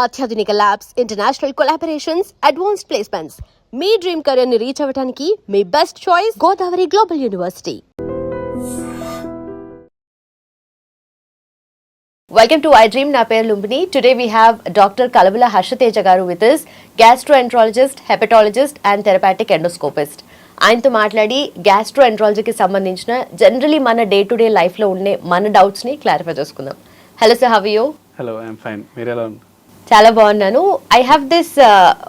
అత్యాధునిక labs, international collaborations, advanced placements. మీ dream career ని రీచ్ అవ్వడానికి మీ best choice Godavari global university. Welcome to iDream. Na peru Lumbini. Today we have Dr. Kalabula Harshateja garu with us, gastroenterologist, hepatologist and therapeutic endoscopist. ఆయనతో మాట్లాడి గ్యాస్ట్రోఎంట్రాలజీకి సంబంధించిన generally మన day to day లైఫ్లో ఉండే మన డౌట్స్ని క్లారిఫై చేసుకుందాం. Hello sir, how are you? Hello, I'm fine. మీరు ఎలా ఉన్నారు? చాలా బాగున్నాను. ఐ హ్యావ్ దిస్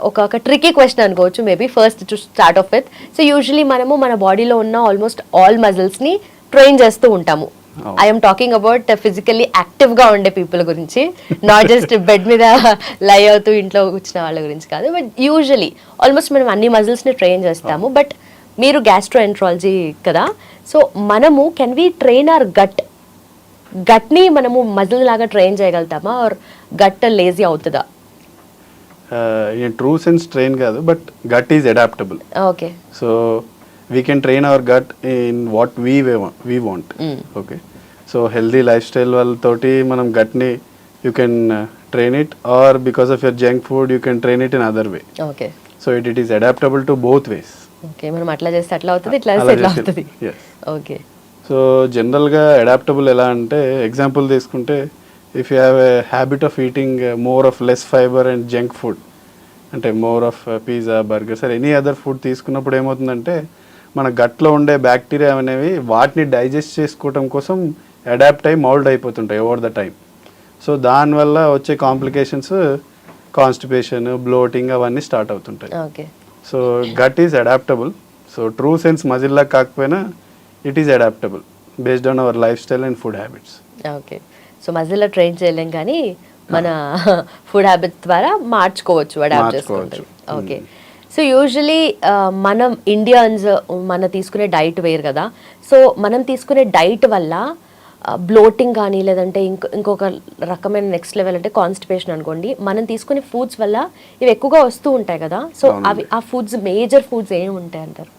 ఒక ట్రికీ క్వశ్చన్ అనుకోవచ్చు, maybe first to start off with. So usually మనము మన బాడీలో ఉన్న ఆల్మోస్ట్ ఆల్ మజిల్స్ని ట్రైన్ చేస్తూ ఉంటాము. ఐఎమ్ టాకింగ్ అబౌట్ ఫిజికల్లీ యాక్టివ్గా ఉండే పీపుల్ గురించి, నాట్ జస్ట్ బెడ్ మీద లై అవుతూ ఇంట్లో కూర్చున్న వాళ్ళ గురించి కాదు. బట్ యూజువలీ ఆల్మోస్ట్ మనం అన్ని మజిల్స్ని ట్రైన్ చేస్తాము. బట్ మీరు గ్యాస్ట్రోఎంట్రాలజీ కదా, సో మనము కెన్ వి ట్రైన్ అవర్ గట్ని మనము మజిల్ లాగా ట్రైన్ చేయగలుగుతామా, ఆర్ గట్ లేజీ అవుతుందా? ఇన్ ట్రూ సెన్స్ ట్రైన్ కాదు, but gut is adaptable. Okay, so we can train our gut in what we want. Okay, so healthy life style వాళ్ళతోటి మనం గట్ని you can train it, or because of your junk food you can train it in other way. Okay, so it is adaptable to both ways. Okay, మనం అట్లా చేస్తే అట్లా అవుతుంది, ఇట్లా చేస్తే ఇట్లా అవుతుంది. ఓకే, సో జనరల్గా అడాప్టబుల్ ఎలా అంటే, ఎగ్జాంపుల్ తీసుకుంటే if you have a habit of eating more of less fibre and junk food, అంటే more of pizza, burgers or any other food తీసుకున్నప్పుడు ఏమవుతుందంటే మన గట్లో ఉండే బ్యాక్టీరియా అనేవి వాటిని డైజెస్ట్ చేసుకోవటం కోసం అడాప్ట్ అయ్యి మౌల్డ్ అయిపోతుంటాయి ఓవర్ ద టైం. సో దానివల్ల వచ్చే కాంప్లికేషన్స్ కాన్స్టిపేషన్, బ్లోటింగ్ అవన్నీ స్టార్ట్ అవుతుంటాయి. Okay, so gut is adaptable. So true sense మజిల్లా కాకపోయినా it is adaptable based on our life style and food habits. Okay, so మజిల్లో train చేయలేం కానీ మన ఫుడ్ హ్యాబిట్స్ ద్వారా మార్చుకోవచ్చు, అడాప్ట్ చేసుకోవచ్చు. ఓకే, సో యూజువలీ మనం ఇండియన్స్ మన తీసుకునే డైట్ వేరు కదా, సో మనం తీసుకునే డైట్ వల్ల బ్లోటింగ్ కానీ లేదంటే ఇంకొక రకమైన నెక్స్ట్ లెవెల్ అంటే కాన్స్టిపేషన్ అనుకోండి, మనం తీసుకునే ఫుడ్స్ వల్ల ఇవి ఎక్కువగా వస్తూ ఉంటాయి కదా, సో అవి ఆ ఫుడ్స్ మేజర్ ఫుడ్స్ ఏమి ఉంటాయి అంటారు?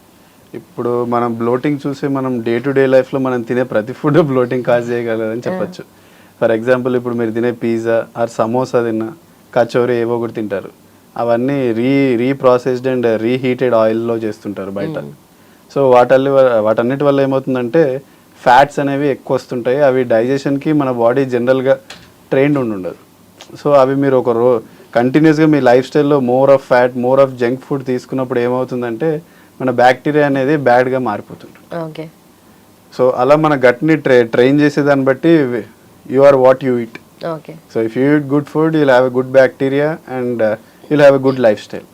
ఇప్పుడు మనం బ్లోటింగ్ చూసి మనం డే టు డే లైఫ్లో మనం తినే ప్రతి ఫుడ్ బ్లోటింగ్ కాజ్ చేయగలదని చెప్పచ్చు. ఫర్ ఎగ్జాంపుల్ ఇప్పుడు మీరు తినే పిజ్జా ఆర్ సమోసా తిన్నా, కచోరీ ఏవో ఒకటి తింటారు, అవన్నీ రీప్రాసెస్డ్ అండ్ రీహీటెడ్ ఆయిల్లో చేస్తుంటారు బయట. సో వాటన్నిటి వల్ల ఏమవుతుందంటే ఫ్యాట్స్ అనేవి ఎక్కువ వస్తుంటాయి. అవి డైజెషన్కి మన బాడీ జనరల్గా ట్రైన్డ్ ఉండదు. సో అవి మీరు కంటిన్యూస్గా మీ లైఫ్ స్టైల్లో more of fat, more of junk food తీసుకున్నప్పుడు ఏమవుతుందంటే మన బ్యాక్టీరియా అనేది బ్యాడ్గా మారిపోతుంటుంది. ఓకే, సో అలా మన గట్ని ట్రైన్ చేసేదాన్ని బట్టి you are what you eat. Okay, so if you eat good food you'll have a good bacteria and you'll have a good lifestyle.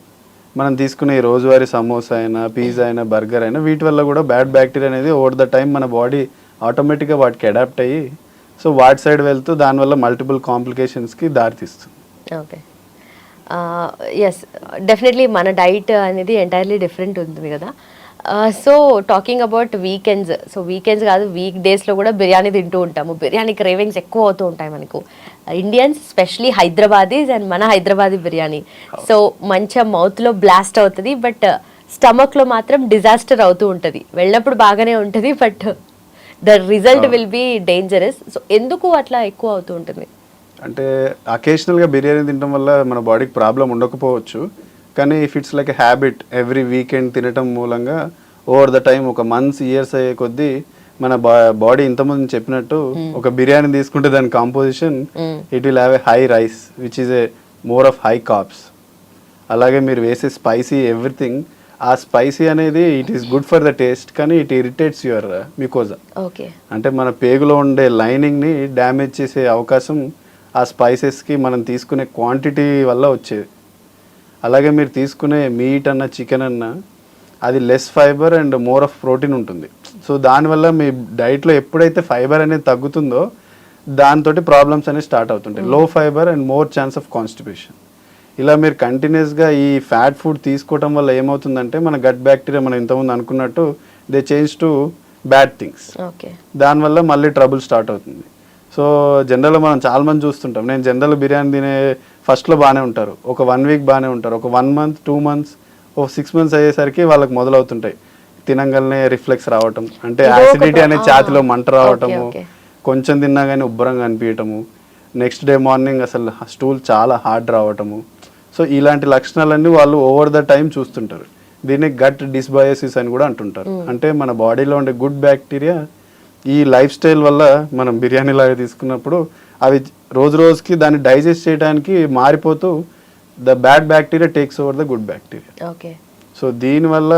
మనం తీసుకునే రోజువారీ సమోసా అయినా, పిజ్జా అయినా, బర్గర్ అయినా, వీటి వల్ల కూడా బ్యాడ్ బ్యాక్టీరియా అనేది ఓవర్ ద టైం మన బాడీ ఆటోమేటిక్గా వాటికి అడాప్ట్ అయ్యి సో వాటి సైడ్ వెళ్తూ దానివల్ల మల్టిపుల్ కాంప్లికేషన్స్కి దారితీస్తుంది. ఓకే, ఎస్, డెఫినెట్లీ మన డైట్ అనేది ఎంటైర్లీ డిఫరెంట్ ఉంటుంది కదా. So talking about weekends, so weekends కాదు వీక్ డేస్లో కూడా బిర్యానీ తింటూ ఉంటాము. బిర్యానీ క్రేవింగ్స్ ఎక్కువ అవుతూ ఉంటాయి మనకు ఇండియన్స్, స్పెషలీ హైదరాబాదీస్ అండ్ మన హైదరాబాదీ బిర్యానీ. సో మంచిగా మౌత్లో బ్లాస్ట్ అవుతుంది, బట్ స్టమక్లో మాత్రం డిజాస్టర్ అవుతూ ఉంటుంది. వెళ్ళినప్పుడు బాగానే ఉంటుంది, but the result will be dangerous. So ఎందుకు అట్లా ఎక్కువ అవుతూ ఉంటుంది? అంటే అకేషనల్గా బిర్యానీ తినడం వల్ల మన బాడీకి ప్రాబ్లం ఉండకపోవచ్చు, కానీ if it's like a habit every weekend తినటం మూలంగా ఓవర్ ద టైం ఒక మంత్స్, ఇయర్స్ అయ్యే కొద్దీ మన బాడీ ఇంతకుముందు చెప్పినట్టు ఒక బిర్యానీ తీసుకుంటే దాని composition it will have a high rise which is a more of high carbs. అలాగే మీరు వేసే స్పైసీ ఎవ్రీథింగ్, ఆ స్పైసీ అనేది it is good for the taste, కానీ ఇట్ ఇరిటేట్స్ యువర్ మికోజా. ఓకే, అంటే మన పేగులో ఉండే లైనింగ్ని డ్యామేజ్ చేసే అవకాశం ఆ స్పైసెస్కి మనం తీసుకునే క్వాంటిటీ వల్ల వచ్చేది. అలాగే మీరు తీసుకునే మీట్ అన్న, చికెన్ అన్న, అది less fibre and more of protein ఉంటుంది. సో దానివల్ల మీ డైట్లో ఎప్పుడైతే ఫైబర్ అనేది తగ్గుతుందో దాంతో ప్రాబ్లమ్స్ అనేవి స్టార్ట్ అవుతుంటాయి. లో fibre and more chance of constipation. ఇలా మీరు కంటిన్యూస్గా ఈ ఫ్యాట్ ఫుడ్ తీసుకోవటం వల్ల ఏమవుతుందంటే మన గట్ బ్యాక్టీరియా మనం ఇంతకుముందు అనుకున్నట్టు they change to bad things. దానివల్ల మళ్ళీ ట్రబుల్ స్టార్ట్ అవుతుంది. సో జనరల్గా మనం చాలామంది చూస్తుంటాం, నేను జనరల్ బిర్యానీ తినే ఫస్ట్లో బాగానే ఉంటారు, ఒక 1 వీక్ బాగానే ఉంటారు, ఒక 1 మంత్, 2 మంత్స్, ఒక 6 మంత్స్ అయ్యేసరికి వాళ్ళకి మొదలవుతుంటాయి తినంగానే రిఫ్లెక్స్ రావటం, అంటే యాసిడిటీ అనే ఛాతిలో మంట రావటము, కొంచెం తిన్నా కానీ ఉబ్బరంగా అనిపించటము, నెక్స్ట్ డే మార్నింగ్ అసలు స్టూల్ చాలా హార్డ్ రావటము. సో ఇలాంటి లక్షణాలన్నీ వాళ్ళు ఓవర్ ద టైం చూస్తుంటారు. దీన్ని గట్ డిస్బయోసిస్ అని కూడా అంటుంటారు. అంటే మన బాడీలో ఉండే గుడ్ బ్యాక్టీరియా ఈ లైఫ్ స్టైల్ వల్ల మనం బిర్యానీ లాగా తీసుకున్నప్పుడు అవి రోజు రోజుకి దాన్ని డైజెస్ట్ చేయడానికి మారిపోతూ the bad bacteria takes over the good bacteria. Okay. So దీనివల్ల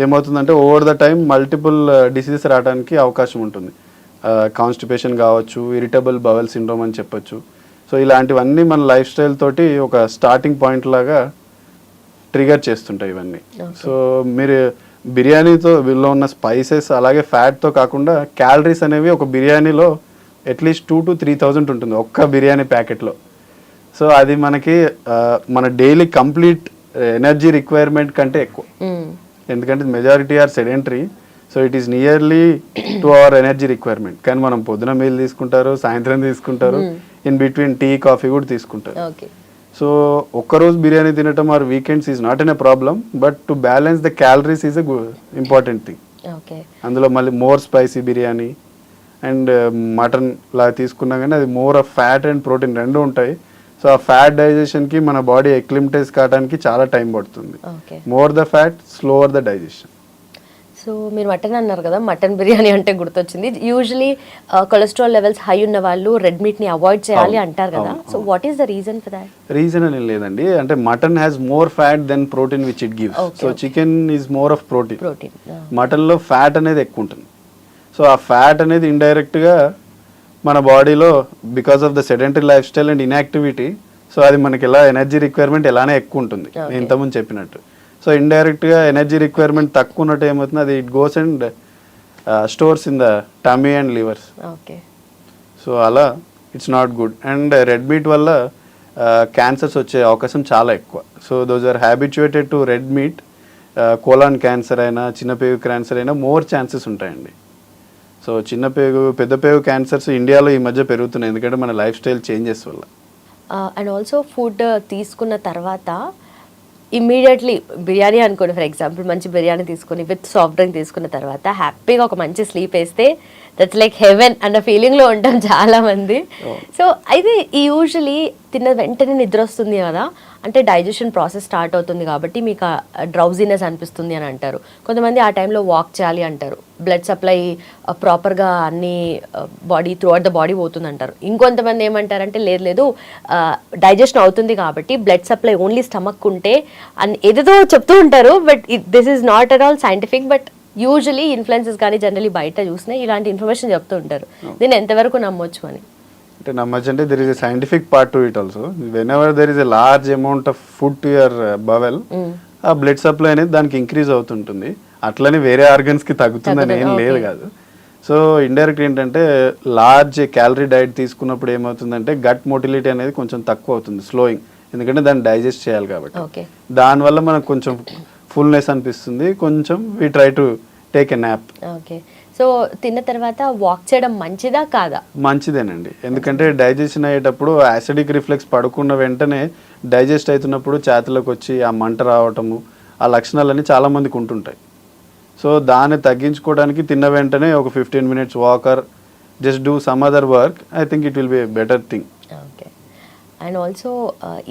ఏమవుతుందంటే over the time multiple diseases రావడానికి అవకాశం ఉంటుంది. కాన్స్టిపేషన్ కావచ్చు, ఇరిటబుల్ బవల్ సిండ్రోమ్ అని చెప్పొచ్చు. సో ఇలాంటివన్నీ మన లైఫ్ స్టైల్ తోటి ఒక స్టార్టింగ్ పాయింట్ లాగా ట్రిగర్ చేస్తుంటాయి ఇవన్నీ. సో మీరు బిర్యానీతో వీళ్ళు ఉన్న స్పైసెస్ అలాగే ఫ్యాట్తో కాకుండా క్యాలరీస్ అనేవి ఒక బిర్యానీలో అట్లీస్ట్ 2,000 to 3,000 ఉంటుంది ఒక్క బిర్యానీ ప్యాకెట్లో. సో అది మనకి మన డైలీ కంప్లీట్ ఎనర్జీ రిక్వైర్మెంట్ కంటే ఎక్కువ. ఎందుకంటే majority are sedentary. So it is nearly 2 hour energy requirement. కానీ మనం పొద్దున మీల్ తీసుకుంటారు, సాయంత్రం తీసుకుంటారు, ఇన్ బిట్వీన్ టీ కాఫీ కూడా తీసుకుంటారు. సో ఒక్కరోజు బిర్యానీ తినటం or weekends is not an a problem, but to balance the calories is a important thing. అందులో మళ్ళీ more spicy biryani and mutton లాగా తీసుకున్నా కానీ అది more of fat and protein రెండు ఉంటాయి. సో ఆ ఫ్యాట్ డైజెషన్కి మన బాడీ ఎక్లిమిటైజ్ కావడానికి చాలా టైం పడుతుంది. More the fat slower the digestion. So మీరు మటన్ అన్నారు కదా, మటన్ బిర్యానీ అంటే గుర్తొచ్చింది. యూజువలీ కొలెస్ట్రాల్ లెవెల్స్ హై ఉన్న వాళ్ళు రెడ్ మీట్ ని అవాయిడ్ చేయాలి అంటారు కదా. So what is the reason for that? Reason అని లేదండి. అంటే mutton has more fat than protein which it gives. So chicken is more of protein. Mutton లో ఫ్యాట్ అనేది ఎక్కువ ఉంటుంది. సో ఆ ఫ్యాట్ అనేది ఇండైరెక్ట్ గా మన బాడీలో because of the sedentary life style and inactivity, so అది మనకి ఎలా ఎనర్జీ రిక్వైర్మెంట్ ఎలానే ఎక్కువ ఉంటుంది నేను ఇంతకుముందు చెప్పినట్టు. సో ఇండైరెక్ట్గా ఎనర్జీ రిక్వైర్మెంట్ తక్కువ ఉన్నట్టు ఏమవుతుంది, అది it goes and stores in the tummy and livers. So అలా it's not good. And red meat వల్ల క్యాన్సర్స్ వచ్చే అవకాశం చాలా ఎక్కువ. So those are habituated to red meat. Colon cancer అయినా చిన్న పేగు క్యాన్సర్ అయినా మోర్ ఛాన్సెస్ ఉంటాయండి. సో చిన్న పేగు పెద్ద పేగు క్యాన్సర్స్ ఇండియాలో ఈ మధ్య పెరుగుతున్నాయి, ఎందుకంటే మన లైఫ్ స్టైల్ చేంజెస్ వల్ల. అండ్ ఆల్సో ఫుడ్ తీసుకున్న తర్వాత ఇమ్మీడియట్లీ బిర్యానీ అనుకోండి ఫర్ ఎగ్జాంపుల్, మంచి బిర్యానీ తీసుకుని విత్ సాఫ్ట్ డ్రింక్ తీసుకున్న తర్వాత హ్యాపీగా ఒక మంచి స్లీప్ వేస్తే దట్స్ లైక్ హెవెన్ అన్న ఫీలింగ్లో ఉంటాం చాలా మంది. సో అయితే యూజువలీ తిన్న వెంటనే నిద్ర వస్తుంది కదా, అంటే డైజెషన్ ప్రాసెస్ స్టార్ట్ అవుతుంది కాబట్టి మీకు డ్రౌజీనెస్ అనిపిస్తుంది అని అంటారు. కొంతమంది ఆ టైంలో వాక్ చేయాలి అంటారు, బ్లడ్ సప్లై ప్రాపర్గా అన్ని body through out the body పోతుంది అంటారు. ఇంకొంతమంది ఏమంటారంటే లేదు డైజెషన్ అవుతుంది కాబట్టి బ్లడ్ సప్లై ఓన్లీ స్టమక్ ఉంటే అని ఏదేదో చెప్తూ ఉంటారు. But this is not at all scientific. But usually influences కానీ జనరలీ బయట చూసినా ఇలాంటి ఇన్ఫర్మేషన్ చెప్తూ ఉంటారు. దీన్ని ఎంతవరకు నమ్మొచ్చు అని? అంటే నమ్మచ్చు అంటే there is a scientific part to it also. When ever there is a large amount of food to your bowel, ఆ బ్లడ్ సప్లై అనేది దానికి ఇంక్రీజ్ అవుతుంటుంది. అట్లనే వేరే ఆర్గన్స్కి తగ్గుతుందని ఏం లేదు కాదు. సో ఇండైరెక్ట్ ఏంటంటే లార్జ్ క్యాలరీ డైట్ తీసుకున్నప్పుడు ఏమవుతుందంటే గట్ మోటిలిటీ అనేది కొంచెం తక్కువ అవుతుంది, స్లోయింగ్. ఎందుకంటే దాన్ని డైజెస్ట్ చేయాలి కాబట్టి. దానివల్ల మనకు కొంచెం ఫుల్నెస్ అనిపిస్తుంది, కొంచెం we try to take a nap. Okay. So తిన్న తర్వాత వాక్ చేయడం మంచిదా కాదా? మంచిదేనండి. ఎందుకంటే డైజెషన్ అయ్యేటప్పుడు యాసిడిక్ రిఫ్లెక్స్ పడుకున్న వెంటనే డైజెస్ట్ అవుతున్నప్పుడు ఛాతీలోకి వచ్చి ఆ మంట రావటము, ఆ లక్షణాలన్నీ చాలా మందికి ఉంటుంటాయి. సో దాన్ని తగ్గించుకోవడానికి తిన్న వెంటనే ఒక 15 minutes walker, just do some other work, I think it will be better thing. Okay. And also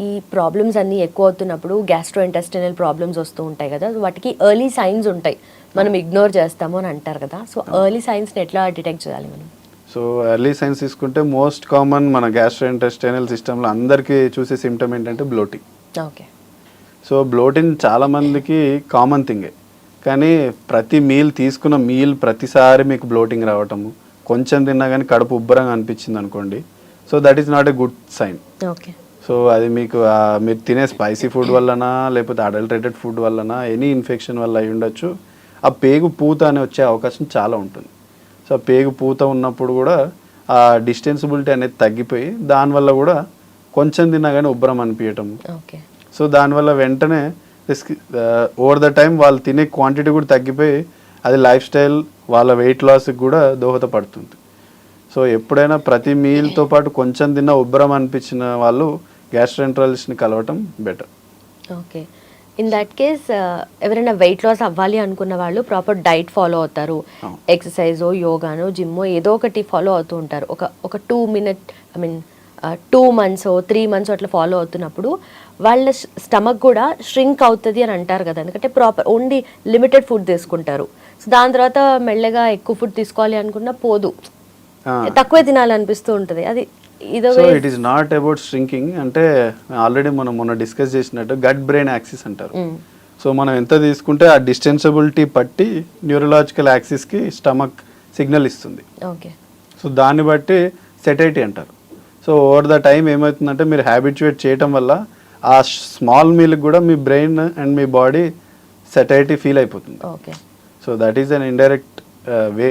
ఈ ప్రాబ్లమ్స్ అన్నీ ఎక్కువ అవుతున్నప్పుడు గ్యాస్ట్రో ఇంటెస్టినల్ ప్రాబ్లమ్స్ వస్తూ ఉంటాయి కదా, వాటికి ఎర్లీ సైన్స్ ఉంటాయి, మనం ఇగ్నోర్ చేస్తాము అని అంటారు కదా. సో ఎర్లీ సైన్స్ని ఎట్లా డిటెక్ట్ చేయాలి మనం? సో ఎర్లీ సైన్స్ తీసుకుంటే మోస్ట్ కామన్ మన గ్యాస్ట్రో ఇంటెస్టైనల్ సిస్టంలో అందరికీ చూసే సిమ్టమ్ ఏంటంటే బ్లోటింగ్. ఓకే. సో బ్లోటింగ్ చాలా మందికి కామన్ థింగే, కానీ ప్రతి మీల్ తీసుకున్న మీల్ ప్రతిసారి మీకు బ్లోటింగ్ రావటము, కొంచెం తిన్నా కానీ కడుపు ఉబ్బరంగా అనిపించింది అనుకోండి, so that is not a good sign. Okay. So అది మీకు మీరు తినే స్పైసీ ఫుడ్ వల్లనా లేకపోతే అడల్టరేటెడ్ ఫుడ్ వల్లనా ఎనీ ఇన్ఫెక్షన్ వల్ల అయి ఉండొచ్చు. ఆ పేగు పూత అని వచ్చే అవకాశం చాలా ఉంటుంది. సో ఆ పేగు పూత ఉన్నప్పుడు కూడా ఆ డిస్టెన్సిబిలిటీ అనేది తగ్గిపోయి దానివల్ల కూడా కొంచెం తిన్నా కానీ ఉబ్బరం అనిపించటం. సో దానివల్ల వెంటనే ఓవర్ ద టైం వాళ్ళు తినే క్వాంటిటీ కూడా తగ్గిపోయి అది లైఫ్ స్టైల్ వాళ్ళ వెయిట్ లాస్కి కూడా దోహదపడుతుంది. సో ఎప్పుడైనా ప్రతి మీల్తో పాటు కొంచెం తిన్న ఉబ్బరం అనిపించిన వాళ్ళు గ్యాస్ట్రోఎంటరాలజిస్ట్ని కలవటం better. Okay. In that case ఎవరైనా వెయిట్ లాస్ అవ్వాలి అనుకున్న వాళ్ళు ప్రాపర్ డైట్ ఫాలో అవుతారు, ఎక్సర్సైజో యోగానో జిమ్మో ఏదో ఒకటి ఫాలో అవుతూ ఉంటారు. ఒక 2 minute 2 months 3 months అట్లా ఫాలో అవుతున్నప్పుడు వాళ్ళ స్టమక్ కూడా ష్రింక్ అవుతుంది అని అంటారు కదా, ఎందుకంటే ప్రాపర్ ఓన్లీ లిమిటెడ్ ఫుడ్ తీసుకుంటారు. సో దాని తర్వాత మెల్లగా ఎక్కువ ఫుడ్ తీసుకోవాలి అనుకున్నా పోదు, తక్కువే తినాలనిపిస్తూ ఉంటుంది. అది ఇదో so it is not about shrinking. అంటే ఆల్రెడీ మనం మొన్న డిస్కస్ చేసినట్టు గట్ బ్రెయిన్ యాక్సిస్ అంటారు. సో మనం ఎంత తీసుకుంటే ఆ డిస్టెన్సబిలిటీ పట్టి న్యూరలాజికల్ యాక్సిస్కి స్టమక్ సిగ్నల్ ఇస్తుంది. ఓకే. సో దాన్ని బట్టి సెటైటీ అంటారు. సో ఓవర్ ద టైం ఏమవుతుందంటే మీరు హ్యాబిచువేట్ చేయటం వల్ల ఆ స్మాల్ మీల్కి కూడా మీ బ్రెయిన్ అండ్ మీ బాడీ సెటైటీ ఫీల్ అయిపోతుంది. Okay. So that is an indirect way.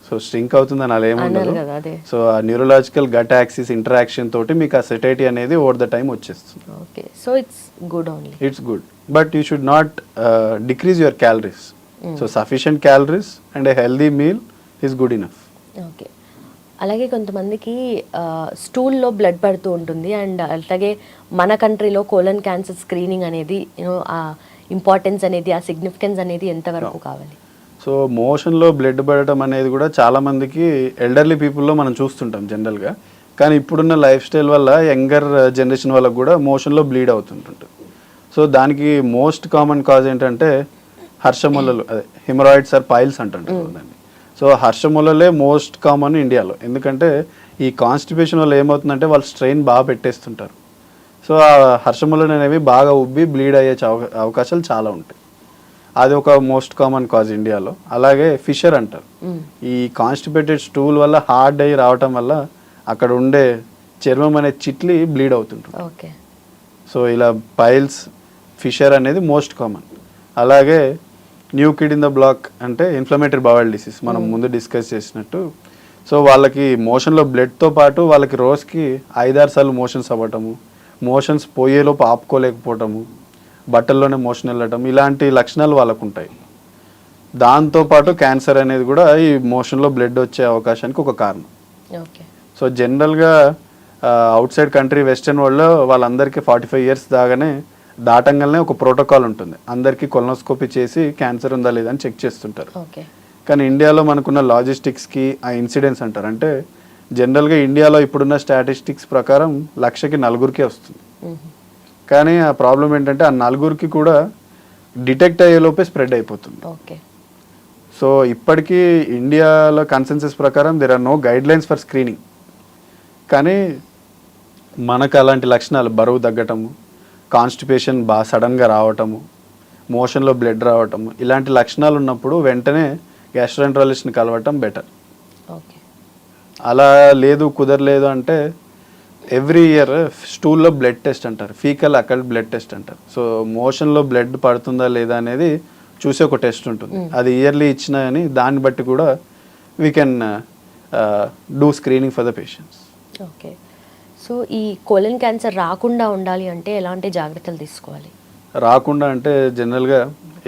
So shrink అవుతుందని అలా ఏముండదు. సో ఆ న్యూరలాజికల్ గట్ యాక్సిస్ ఇంటరాక్షన్ తోటి మీకు ఆ సెటైటీ అనేది ఓవర్ ద టైం వచ్చేస్తుంది. Okay. So it's good only. It's good, but you should not decrease your calories. So sufficient calories and A healthy meal is good enough. Okay. అలాగే కొంతమందికి స్టూల్లో blood పడుతూ ఉంటుంది, and అలాగే మన కంట్రీలో కోలన్ క్యాన్సర్ స్క్రీనింగ్ అనేది ఆ ఇంపార్టెన్స్ అనేది, ఆ సిగ్నిఫికెన్స్ అనేది ఎంతవరకు కావాలి? సో మోషన్లో బ్లడ్ పడటం అనేది కూడా చాలామందికి ఎల్డర్లీ పీపుల్లో మనం చూస్తుంటాం జనరల్గా. కానీ ఇప్పుడున్న లైఫ్ స్టైల్ వల్ల యంగర్ జనరేషన్ వాళ్ళకు కూడా మోషన్లో బ్లీడ్ అవుతుంటుంది. సో దానికి మోస్ట్ కామన్ కాజ్ ఏంటంటే హర్షములలు, అదే హిమరాయిడ్స్ ఆర్ పైల్స్ అంటుంటారు దాన్ని. సో హర్షములలే మోస్ట్ కామన్ ఇండియాలో. ఎందుకంటే ఈ కాన్స్టిపేషన్ వల్ల ఏమవుతుందంటే వాళ్ళు స్ట్రెయిన్ బాగా పెట్టేస్తుంటారు. సో ఆ హర్షములలు అనేవి బాగా ఉబ్బి బ్లీడ్ అయ్యే అవకాశాలు చాలా ఉంటాయి. అది ఒక మోస్ట్ కామన్ కాజ్ ఇండియాలో. అలాగే ఫిషర్ అంటారు. ఈ కాన్స్టిపేటెడ్ స్టూల్ వల్ల హార్డ్ అయ్యి రావటం వల్ల అక్కడ ఉండే చర్మం అనేది చిట్లి బ్లీడ్ అవుతుంటుంది. ఓకే. సో ఇలా పైల్స్, ఫిషర్ అనేది మోస్ట్ కామన్. అలాగే new kid in the block అంటే ఇన్ఫ్లమేటరీ బవల్ డిసీజ్ మనం ముందు డిస్కస్ చేసినట్టు. సో వాళ్ళకి మోషన్లో బ్లడ్తో పాటు వాళ్ళకి రోజుకి 5-6 సార్లు మోషన్స్ అవ్వటము, మోషన్స్ పోయేలోపు ఆపుకోలేకపోవటము, బట్టల్లోనే మోషన్ వెళ్ళటం, ఇలాంటి లక్షణాలు వాళ్ళకు ఉంటాయి. దాంతోపాటు క్యాన్సర్ అనేది కూడా ఈ మోషన్లో బ్లడ్ వచ్చే అవకాశానికి ఒక కారణం. ఓకే. సో జనరల్గా అవుట్ సైడ్ కంట్రీ వెస్టర్న్ వరల్డ్లో వాళ్ళందరికీ 45 ఇయర్స్ దాటంగానే ఒక ప్రోటోకాల్ ఉంటుంది. అందరికీ కొలనోస్కోపీ చేసి క్యాన్సర్ ఉందా లేదా అని చెక్ చేస్తుంటారు. కానీ ఇండియాలో మనకున్న లాజిస్టిక్స్కి ఆ ఇన్సిడెన్స్ అంటారు. అంటే జనరల్గా ఇండియాలో ఇప్పుడున్న స్టాటిస్టిక్స్ ప్రకారం 1,00,000కి 4 వస్తుంది. కానీ ఆ ప్రాబ్లం ఏంటంటే ఆ 4 కూడా డిటెక్ట్ అయ్యేలోపే స్ప్రెడ్ అయిపోతుంది. ఓకే. సో ఇప్పటికీ ఇండియాలో కన్సెన్సస్ ప్రకారం there are no guidelines for screening. కానీ మనకు అలాంటి లక్షణాలు, బరువు తగ్గటము, కాన్స్టిపేషన్ బాగా సడన్గా రావటము, మోషన్లో బ్లడ్ రావటము, ఇలాంటి లక్షణాలు ఉన్నప్పుడు వెంటనే గ్యాస్ట్రోఎంట్రాలజిస్ట్ని కలవటం బెటర్. ఓకే. అలా లేదు, కుదరలేదు అంటే ఎవ్రీ ఇయర్ స్టూల్లో బ్లడ్ టెస్ట్ అంటారు, ఫీకల్ అకల్ట్ బ్లడ్ టెస్ట్ అంటారు. సో మోషన్లో బ్లడ్ పడుతుందా లేదా అనేది చూసే ఒక టెస్ట్ ఉంటుంది. అది ఇయర్లీ ఇచ్చినా అని దాన్ని బట్టి కూడా we can do screening for the patients. Okay. So ఈ కోలన్ క్యాన్సర్ రాకుండా ఉండాలి అంటే ఎలాంటి జాగ్రత్తలు తీసుకోవాలి? రాకుండా అంటే జనరల్గా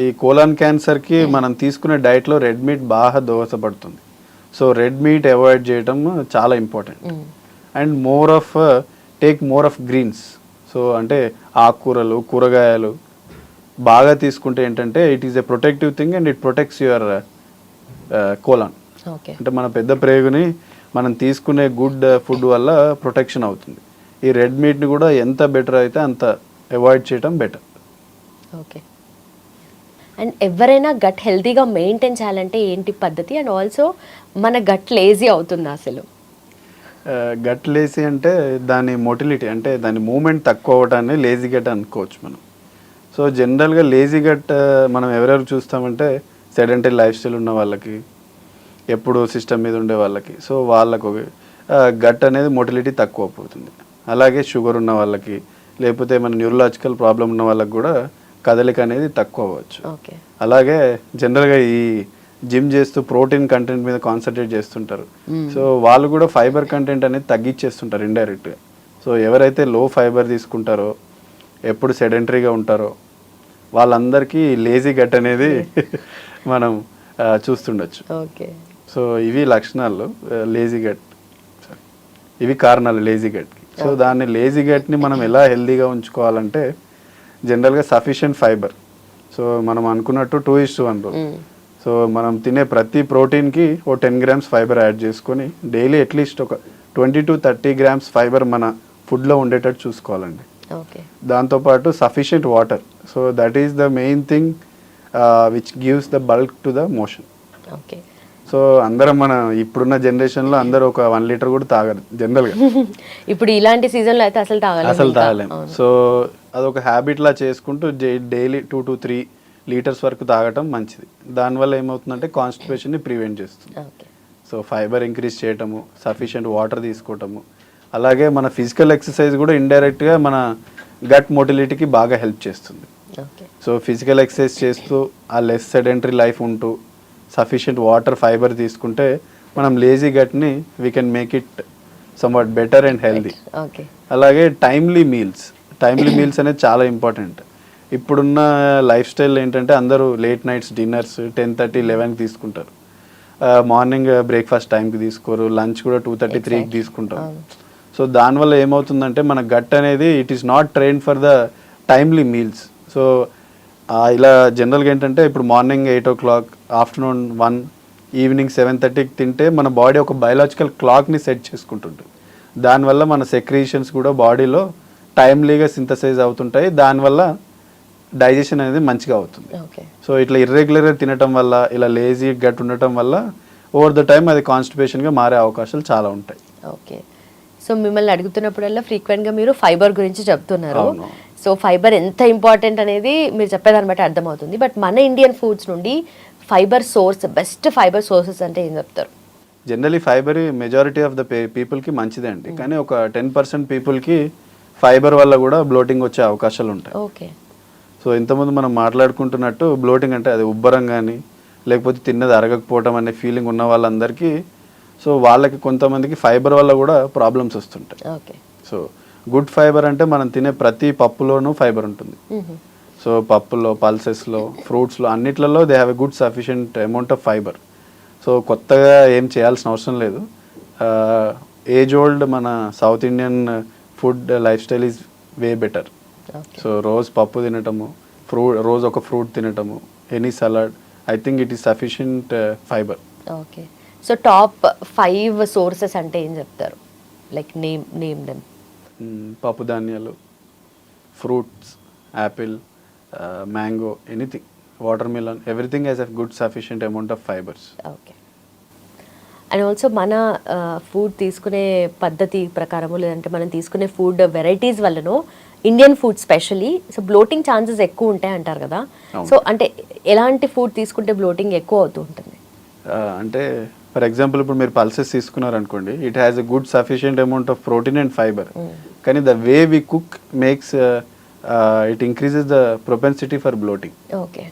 ఈ కోలాన్ క్యాన్సర్కి మనం తీసుకునే డైట్లో రెడ్ మీట్ బాగా దోహదపడుతుంది. సో రెడ్ మీట్ అవాయిడ్ చేయడం చాలా important. And take more of greens. So అంటే ఆకుకూరలు, కూరగాయలు బాగా తీసుకుంటే ఏంటంటే it is a protective thing and it protects your colon. అంటే మన పెద్ద ప్రేగుని మనం తీసుకునే గుడ్ ఫుడ్ వల్ల ప్రొటెక్షన్ అవుతుంది. ఈ రెడ్ మీట్ని కూడా ఎంత బెటర్ అయితే అంత అవాయిడ్ చేయడం బెటర్. ఓకే. అండ్ ఎవరైనా గట్ హెల్తీగా మెయింటైన్ చేయాలంటే ఏంటి పద్ధతి? అండ్ ఆల్సో మన గట్ లేజీ అవుతుంది అసలు? గట్ లేజీ అంటే దాని మొటిలిటీ, అంటే దాని మూమెంట్ తక్కువ అవ్వడాన్ని లేజీ గట్ అనుకోవచ్చు మనం. సో జనరల్గా లేజీ గట్ మనం ఎవరెవరు చూస్తామంటే సెడెంటరీ లైఫ్ స్టైల్ ఉన్న వాళ్ళకి, ఎప్పుడు సిస్టమ్ మీద ఉండే వాళ్ళకి. సో వాళ్ళకు గట్ అనేది మొటిలిటీ తక్కువ పోతుంది. అలాగే షుగర్ ఉన్న వాళ్ళకి, లేకపోతే మన న్యూరలాజికల్ ప్రాబ్లం ఉన్న వాళ్ళకి కూడా కదలిక అనేది తక్కువ అవ్వచ్చు. అలాగే జనరల్గా ఈ జిమ్ చేస్తూ ప్రోటీన్ కంటెంట్ మీద కాన్సన్ట్రేట్ చేస్తుంటారు. సో వాళ్ళు కూడా ఫైబర్ కంటెంట్ అనేది తగ్గించేస్తుంటారు ఇండైరెక్ట్గా. సో ఎవరైతే లో ఫైబర్ తీసుకుంటారో, ఎప్పుడు సెడెంటరీగా ఉంటారో వాళ్ళందరికీ లేజీ గట్ అనేది మనం చూస్తుండొచ్చు. సో ఇవి లక్షణాలు లేజీ గట్, ఇవి కారణాలు లేజీ గట్కి. సో దాన్ని లేజీ గట్ని మనం ఎలా హెల్దీగా ఉంచుకోవాలంటే జనరల్గా సఫిషియంట్ ఫైబర్. సో మనం అనుకున్నట్టు 2:1 రూల్. సో మనం తినే ప్రతి ప్రోటీన్కి ఓ 10 grams ఫైబర్ యాడ్ చేసుకొని డైలీ అట్లీస్ట్ ఒక 20 to 30 grams ఫైబర్ మన ఫుడ్లో ఉండేటట్టు చూసుకోవాలండి. ఓకే. దాంతోపాటు sufficient water. So that is the main thing which gives the bulk to the motion. Okay. So అందరం మన ఇప్పుడున్న జనరేషన్లో అందరూ ఒక 1 లీటర్ కూడా తాగరు జనరల్గా. ఇప్పుడు ఇలాంటి సీజన్లో అయితే అసలు తాగలేం. సో అదొక హ్యాబిట్లా చేసుకుంటూ డైలీ 2 to 3 లీటర్స్ వరకు తాగటం మంచిది. దానివల్ల ఏమవుతుందంటే కాన్స్టిపేషన్ని ప్రివెంట్ చేస్తుంది. సో ఫైబర్ ఇంక్రీజ్ చేయటము, సఫిషియెంట్ వాటర్ తీసుకోవటము, అలాగే మన ఫిజికల్ ఎక్సర్సైజ్ కూడా ఇండైరెక్ట్గా మన గట్ మొటిలిటీకి బాగా హెల్ప్ చేస్తుంది. సో ఫిజికల్ ఎక్సర్సైజ్ చేస్తూ ఆ లెస్ సెడెంటరీ లైఫ్ ఉంటూ సఫిషియెంట్ వాటర్ ఫైబర్ తీసుకుంటే మనం లేజీ గట్ని we can make it somewhat better and healthy. అలాగే టైమ్లీ మీల్స్ అనేది చాలా ఇంపార్టెంట్. ఇప్పుడున్న లైఫ్ స్టైల్ ఏంటంటే అందరూ లేట్ నైట్స్ డిన్నర్స్ 10:30, 11కి తీసుకుంటారు. మార్నింగ్ బ్రేక్ఫాస్ట్ టైంకి తీసుకోరు, లంచ్ కూడా 2:30, 3కి తీసుకుంటారు. సో దానివల్ల ఏమవుతుందంటే మన గట్ అనేది it is not train for the timely meals. So ఇలా జనరల్గా ఏంటంటే ఇప్పుడు మార్నింగ్ 8 o'clock, ఆఫ్టర్నూన్ 1, ఈవినింగ్ 7:30కి తింటే మన బాడీ ఒక బయలాజికల్ క్లాక్ని సెట్ చేసుకుంటుంటుంది. దానివల్ల మన సెక్రీషన్స్ కూడా బాడీలో టైమ్లీగా సింథసైజ్ అవుతుంటాయి. దానివల్ల డైజెషన్ అనేది మంచిగా అవుతుంది. సో ఇట్లా ఇర్రెగ్యులర్గా తినటం వల్ల, ఇలా లేజీ గట్ ఉండటం వల్ల ఓవర్ ద టైమ్ అది కాన్స్టిపేషన్గా మారే అవకాశాలు చాలా ఉంటాయి. ఓకే. సో మిమ్మల్ని అడుగుతున్నప్పుడల్లా ఫ్రీక్వెంట్గా మీరు ఫైబర్ గురించి చెప్తున్నారు. సో ఫైబర్ ఎంత ఇంపార్టెంట్ అనేది మీరు చెప్పేదాన్ని బట్టి అర్థమవుతుంది. బట్ మన ఇండియన్ ఫుడ్స్ నుండి fibre source, best fibre sources అంటే ఏం చెప్తారు? Generally fibre majority of the పీపుల్కి మంచిదే అండి. కానీ ఒక 10% పీపుల్కి ఫైబర్ వల్ల కూడా బ్లోటింగ్ వచ్చే అవకాశాలు ఉంటాయి. ఓకే. సో ఇంతకుముందు మనం మాట్లాడుకుంటున్నట్టు బ్లోటింగ్ అంటే అది ఉబ్బరం కానీ లేకపోతే తిన్నది అరగకపోవటం అనే ఫీలింగ్ ఉన్న వాళ్ళందరికీ, సో వాళ్ళకి కొంతమందికి ఫైబర్ వల్ల కూడా ప్రాబ్లమ్స్ వస్తుంటాయి. ఓకే. సో గుడ్ ఫైబర్ అంటే మనం తినే ప్రతి పప్పులోనూ ఫైబర్ ఉంటుంది. సో పప్పులో, పల్సెస్లో, ఫ్రూట్స్లో అన్నిట్లలో they have a good sufficient amount of fibre. So కొత్తగా ఏం చేయాల్సిన అవసరం లేదు. ఏజ్ ఓల్డ్ మన south Indian food life style is way better. So రోజు పప్పు తినటము, రోజు ఒక ఫ్రూట్ తినటము, any salad, I think it is sufficient fibre. Okay. So top 5 sources అంటే ఏం చెప్తారు? Like name them. పప్పు ధాన్యాలు, fruits, apple, mango, anything, watermelon, everything has a good sufficient amount of fibres. Okay. And also మన food తీసుకునే పద్ధతి ప్రకారము, లేదంటే మనం తీసుకునే ఫుడ్ వెరైటీస్ వల్లనో Indian food especially so bloating chances ఎక్కువ ఉంటాయి అంటారు కదా. సో అంటే ఎలాంటి ఫుడ్ తీసుకుంటే బ్లోటింగ్ ఎక్కువ అవుతూ ఉంటుంది? అంటే ఫర్ ఎగ్జాంపుల్ ఇప్పుడు మీరు పల్సెస్ తీసుకున్నారనుకోండి, it has a good sufficient amount of protein and fibre. కానీ the way we cook makes it increases the propensity for bloating. Okay.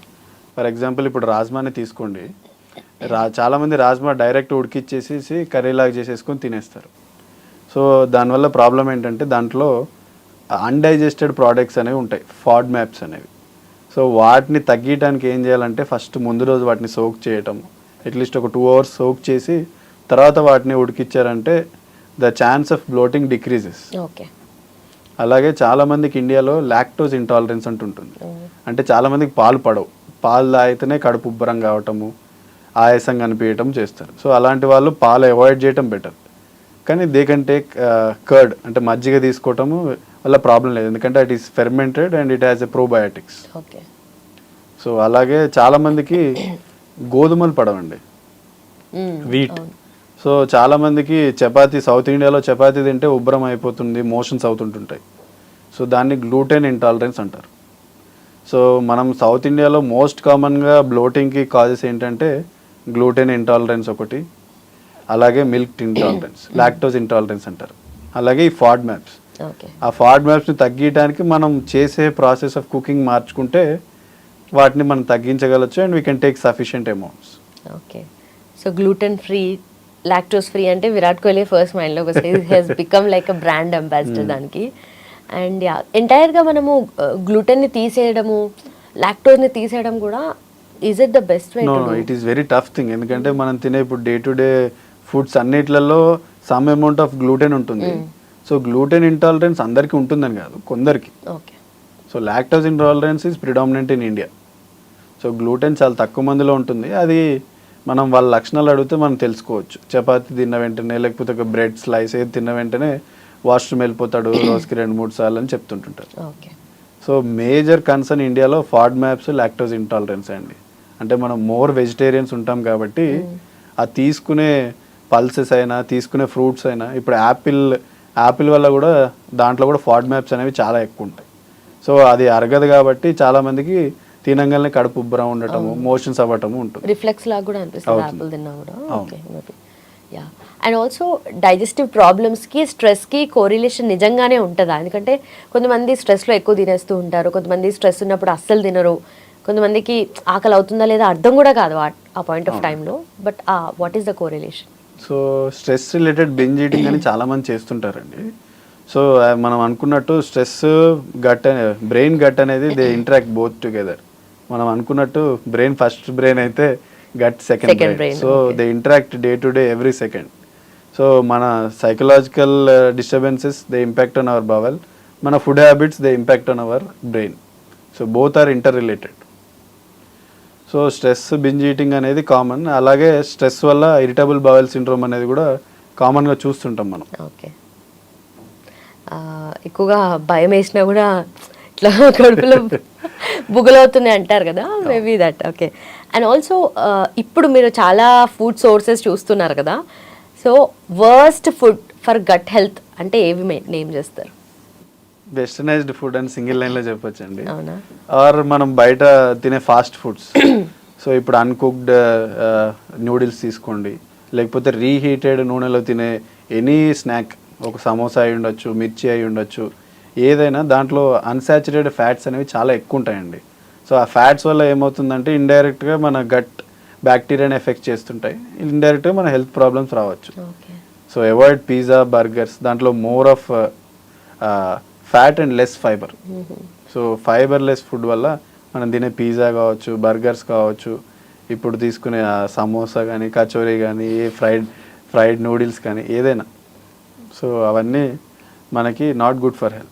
For example ఇప్పుడు రాజ్మాని తీసుకోండి. చాలామంది రాజ్మా డైరెక్ట్ ఉడికిచ్చేసేసి కర్రీలాగా చేసేసుకొని తినేస్తారు. సో దానివల్ల ప్రాబ్లం ఏంటంటే దాంట్లో అన్డైజెస్టెడ్ ప్రోడక్ట్స్ అనేవి ఉంటాయి, ఫాడ్ మ్యాప్స్ అనేవి. సో వాటిని తగ్గించడానికి ఏం చేయాలంటే ఫస్ట్ ముందు రోజు వాటిని సోక్ చేయటం, అట్లీస్ట్ ఒక 2 hours సోక్ చేసి తర్వాత వాటిని ఉడికిచ్చారంటే the chance of bloating decreases. Okay. అలాగే చాలామందికి ఇండియాలో లాక్టోజ్ ఇంటాలరెన్స్ అంటుంటుంది. అంటే చాలామందికి పాలు పడవు, పాలు తాగితేనే కడుపు ఉబ్బరం కావటము, ఆయాసం కనిపించటం చేస్తారు. సో అలాంటి వాళ్ళు పాలు అవాయిడ్ చేయటం బెటర్. కానీ దే కెన్ టేక్ కర్డ్ అంటే మజ్జిగ తీసుకోవటము వల్ల ప్రాబ్లం లేదు, ఎందుకంటే it is fermented and it has a probiotics. Okay. So అలాగే చాలామందికి గోధుమలు పడవండి, వీట్. సో చాలామందికి చపాతీ, సౌత్ ఇండియాలో చపాతీ తింటే ఉబ్బరం అయిపోతుంది, మోషన్స్ అవుతుంటుంటాయి. సో దాన్ని గ్లూటెన్ ఇంటాలరెన్స్ అంటారు. సో మనం సౌత్ ఇండియాలో మోస్ట్ కామన్గా బ్లోటింగ్కి కాజెస్ ఏంటంటే గ్లూటెన్ ఇంటాలరెన్స్ ఒకటి, అలాగే మిల్క్ ఇంటాలరెన్స్, లాక్టోజ్ ఇంటాలరెన్స్ అంటారు. అలాగే ఈ ఫాడ్ మ్యాప్స్. ఆ ఫాడ్ మ్యాప్స్ని తగ్గించడానికి మనం చేసే ప్రాసెస్ ఆఫ్ కుకింగ్ మార్చుకుంటే వాటిని మనం తగ్గించగలచ్చు and we can take sufficient amounts. Okay. So gluten free, lactose free అంటే విరాట్ కోహ్లీ ఫస్ట్ మైండ్లోకి వస్తే he's become like a brand ambassador దానికి. అండ్ ఎంటైర్గా మనము గ్లూటెన్ని తీసేయడము, లాక్టోజ్ని తీసేయడం కూడా is it the best way? No, it is very tough thing. ఎందుకంటే మనం తినే ఇప్పుడు డే టు డే ఫుడ్స్ అన్నిట్లలో సమ్ అమౌంట్ ఆఫ్ గ్లూటెన్ ఉంటుంది. సో గ్లూటెన్ ఇంటాలరెన్స్ అందరికీ ఉంటుందని కాదు, కొందరికి. Okay. So lactose intolerance is predominant in India. So gluten చాలా తక్కువ మందిలో ఉంటుంది. అది మనం వాళ్ళ లక్షణాలు అడిగితే మనం తెలుసుకోవచ్చు. చపాతీ తిన్న వెంటనే లేకపోతే ఒక బ్రెడ్ స్లైస్ ఏది తిన్న వెంటనే వాష్రూమ్ వెళ్ళిపోతాడు రోజుకి 2-3 సార్లు అని చెప్తుంటుంటారు. ఓకే. సో మేజర్ కన్సర్న్ ఇండియాలో ఫాడ్ మ్యాప్స్, లాక్టోజ్ ఇంటాలరెన్స్ అండి. అంటే మనం మోర్ వెజిటేరియన్స్ ఉంటాం కాబట్టి ఆ తీసుకునే పల్సెస్ అయినా తీసుకునే ఫ్రూట్స్ అయినా, ఇప్పుడు యాపిల్ వల్ల కూడా దాంట్లో కూడా ఫాడ్ మ్యాప్స్ అనేవి చాలా ఎక్కువ ఉంటాయి. సో అది అరగదు కాబట్టి చాలామందికి తినంగానే కడుపు ఉబ్బరం ఉండటము, మోషన్స్ అవ్వటము ఉంటుంది. రిఫ్లెక్స్ లాగా కూడా అనిపిస్తుంది యాపిల్ తిన్నా కూడా. Okay, yeah. And also digestive ప్రాబ్లమ్స్కి స్ట్రెస్కి కోరిలేషన్ నిజంగానే ఉంటుందా? ఎందుకంటే కొంతమంది స్ట్రెస్లో ఎక్కువ తినేస్తూ ఉంటారు, కొంతమంది స్ట్రెస్ ఉన్నప్పుడు అస్సలు తినరు, కొంతమందికి ఆకలి అవుతుందా లేదా అర్థం కూడా కాదు ఆ పాయింట్ ఆఫ్ టైంలో. But what is the correlation? So stress related binge eating అని చాలామంది చేస్తుంటారండి. సో మనం అనుకున్నట్టు స్ట్రెస్ బ్రెయిన్ గట్ అనేది దే ఇంటరాక్ట్ బోత్ టుగెదర్. మనం అనుకున్నట్టు బ్రెయిన్ ఫస్ట్ బ్రెయిన్ అయితే gut second brain. So they interact day to day every second. So మన psychological disturbances they impact on our bowel, మన food habits they impact on our brain. So both are inter related. So stress binge eating అనేది common. అలాగే stress వల్ల irritable bowel syndrome అనేది కూడా కామన్గా చూస్తుంటాం మనం. ఓకే. ఎక్కువగా భయం వేసినా కూడా ఇట్లా కడుపులో బుగలవుతున్నాయి అంటారు కదా, maybe that. Okay. And also ఇప్పుడు మీరు చాలా ఫుడ్ సోర్సెస్ చూస్తున్నారు కదా, so worst food for gut health అంటే ఏవి నేమ్ చేస్తారు? వెస్టర్నైజ్డ్ ఫుడ్ అని సింగిల్ లైన్లో చెప్పొచ్చండి. అవునా? ఆర్ మనం బయట తినే ఫాస్ట్ ఫుడ్స్. సో ఇప్పుడు అన్కుక్డ్ నూడిల్స్ తీసుకోండి, లేకపోతే రీహీటెడ్ నూనెలో తినే ఎనీ స్నాక్, ఒక సమోసా అయి ఉండొచ్చు, మిర్చి అయి ఉండొచ్చు, ఏదైనా దాంట్లో అన్సాచురేటెడ్ ఫ్యాట్స్ అనేవి చాలా ఎక్కువ ఉంటాయండి. సో ఆ ఫ్యాట్స్ వల్ల ఏమవుతుందంటే ఇండైరెక్ట్గా మన గట్ బ్యాక్టీరియాని ఎఫెక్ట్ చేస్తుంటాయి, ఇండైరెక్ట్గా మన హెల్త్ ప్రాబ్లమ్స్ రావచ్చు. సో అవాయిడ్ పిజ్జా, బర్గర్స్, దాంట్లో more of fat and less fibre. So fibre less food వల్ల మనం తినే పిజ్జా కావచ్చు, బర్గర్స్ కావచ్చు, ఇప్పుడు తీసుకునే సమోసా కానీ, కచోరీ కానీ, ఫ్రైడ్ నూడిల్స్ కానీ ఏదైనా, సో అవన్నీ మనకి not good for health.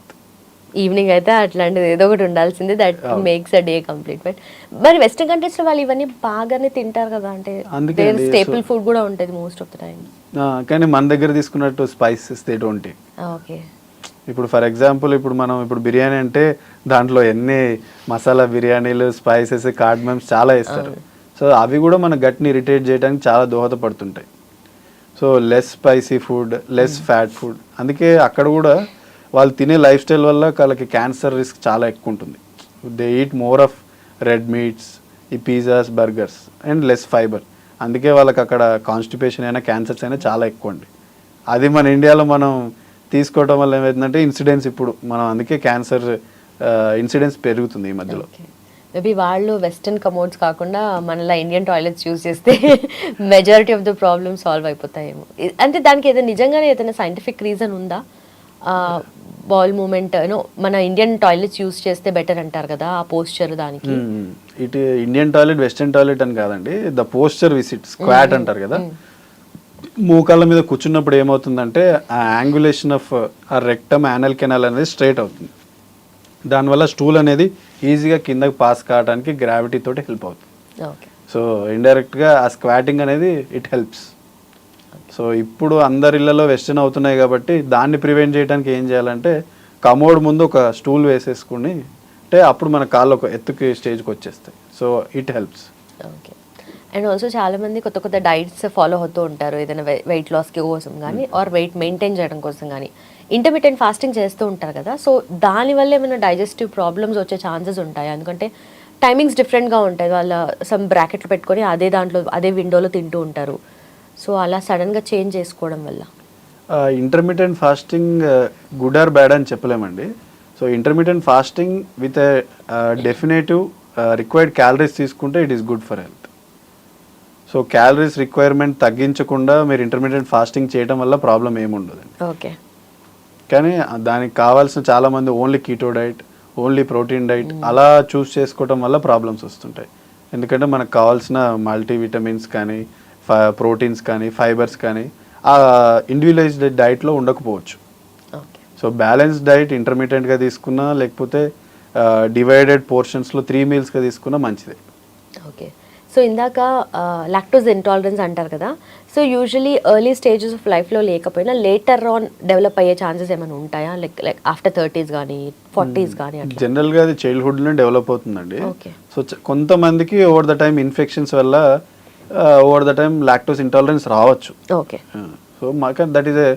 Evening అయితే అట్లాంటిది ఏదో ఒకటి ఉండాల్సింది, that makes a day complete. But మరి వెస్టర్న్ కంట్రీస్లో వాళ్ళు ఇవన్నీ బాగానే తింటారు కదా, అంటే స్టేపుల్ ఫుడ్ కూడా ఉంటుంది మోస్ట్ ఆఫ్ ద టైం. కానీ మన దగ్గర తీసుకున్నట్టు spices they don't take. Okay. ఇప్పుడు ఫర్ ఎగ్జాంపుల్ ఇప్పుడు బిర్యానీ అంటే దాంట్లో ఎన్ని మసాలా బిర్యానీలు, స్పైసెస్, కార్డమమ్స్ చాలా వేస్తారు. సో అవి కూడా మన గట్ని ఇరిటేట్ చేయడానికి చాలా దోహదపడుతుంటాయి. So less spicy food, less fat food. అందుకే అక్కడ కూడా వాళ్ళు తినే లైఫ్ స్టైల్ వల్ల వాళ్ళకి క్యాన్సర్ రిస్క్ చాలా ఎక్కువ ఉంటుంది. They eat more of red meats, ఈ pizzas, burgers and less fibre. అందుకే వాళ్ళకి అక్కడ కాన్స్టిపేషన్ అయినా, క్యాన్సర్స్ అయినా చాలా ఎక్కువ అండి. అది మన ఇండియాలో మనం తీసుకోవడం వల్ల ఏమవుతుందంటే ఇన్సిడెన్స్, ఇప్పుడు మనం అందుకే క్యాన్సర్ ఇన్సిడెన్స్ పెరుగుతుంది ఈ మధ్యలో. మేబీ వాళ్ళు వెస్టర్న్ కమోడ్స్ కాకుండా మనలా ఇండియన్ టాయిలెట్స్ యూజ్ చేస్తే majority of the problem solve అయిపోతాయేమో. అంటే దానికి ఏదైనా నిజంగానే ఏదైనా సైంటిఫిక్ రీజన్ ఉందా? బాల్ మూమెంట్ మన ఇండియన్ టాయిలెట్స్ యూజ్ చేస్తే బెటర్ అంటారు కదా, ఆ పోస్చర్ దానికి. ఇటు ఇండియన్ టాయిలెట్, వెస్టర్న్ టాయిలెట్ అని కాదండి, ద పోస్చర్ విసిట్, స్క్వాట్ అంటారు కదా. మోకాళ్ళ మీద కూర్చున్నప్పుడు ఏమవుతుందంటే ఆ యాంగులేషన్ ఆఫ్ ఆ రెక్టమ్, యానల్ కెనాల్ అనేది స్ట్రైట్ అవుతుంది. దానివల్ల స్టూల్ అనేది ఈజీగా కిందకి పాస్ కావడానికి గ్రావిటీ తోటి హెల్ప్ అవుతుంది. సో ఇండైరెక్ట్గా ఆ స్క్వాటింగ్ అనేది ఇట్ హెల్ప్స్. సో ఇప్పుడు అందరి ఇళ్లలో వెస్టర్న్ అవుతున్నాయి కాబట్టి దాన్ని ప్రివెంట్ చేయడానికి ఏం చేయాలంటే కమోడ్ ముందు ఒక స్టూల్ వేసేసుకుని, అంటే అప్పుడు మన కాళ్ళు ఒక ఎత్తుకి స్టేజ్కి వచ్చేస్తాయి. So it helps. Okay. And also చాలామంది కొత్త కొత్త డైట్స్ ఫాలో అవుతూ ఉంటారు, ఏదైనా వెయిట్ లాస్కి కోసం కానీ ఆర్ వెయిట్ మెయింటైన్ చేయడం కోసం కానీ. ఇంటర్మీడియట్ ఫాస్టింగ్ చేస్తూ ఉంటారు కదా, సో దానివల్ల ఏమైనా డైజెస్టివ్ ప్రాబ్లమ్స్ వచ్చే ఛాన్సెస్ ఉంటాయి? ఎందుకంటే టైమింగ్స్ డిఫరెంట్గా ఉంటాయి, వాళ్ళ సమ్ బ్రాకెట్లు పెట్టుకొని అదే విండోలో తింటూ ఉంటారు. సో అలా సడన్గా చేంజ్ చేసుకోవడం వల్ల intermediate fasting good or bad అని చెప్పలేమండి. So intermediate fasting with definitive required calories తీసుకుంటే it is good for health. So calories requirement తగ్గించకుండా మీరు ఇంటర్మీడియట్ ఫాస్టింగ్ చేయడం వల్ల ప్రాబ్లం ఏముండదండి. ఓకే. కానీ దానికి కావాల్సిన చాలామంది only keto diet, only protein diet అలా చూస్ చేసుకోవడం వల్ల ప్రాబ్లమ్స్ వస్తుంటాయి. ఎందుకంటే మనకు కావాల్సిన మల్టీవిటమిన్స్ కానీ, ప్రోటీన్స్ కానీ, ఫైబర్స్ కానీ ఆ ఇండివిజువలైజ్డ్ డైట్లో ఉండకపోవచ్చు. సో బ్యాలెన్స్డ్ డైట్ ఇంటర్మీడియట్గా తీసుకున్నా, లేకపోతే డివైడెడ్ పోర్షన్స్లో 3 మీల్స్గా తీసుకున్నా మంచిదే. ఓకే. సో ఇందాక లాక్టోజ్ ఇంటాలరెన్స్ అంటారు కదా, so usually early stages of లైఫ్లో లేకపోయినా లేటర్ ఆన్ డెవలప్ అయ్యే ఛాన్సెస్ ఏమైనా ఉంటాయా, లైక్ ఆఫ్టర్ 30s కానీ 40s కానీ అట్లా? జనరల్గా అది చైల్డ్హుడ్లోనే డెవలప్ అవుతుందండి. ఓకే. సో కొంతమందికి ఓవర్ ద టైమ్ ఇన్ఫెక్షన్స్ వల్ల over the time lactose intolerance రావచ్చు. ఓకే. సో మాకు that is a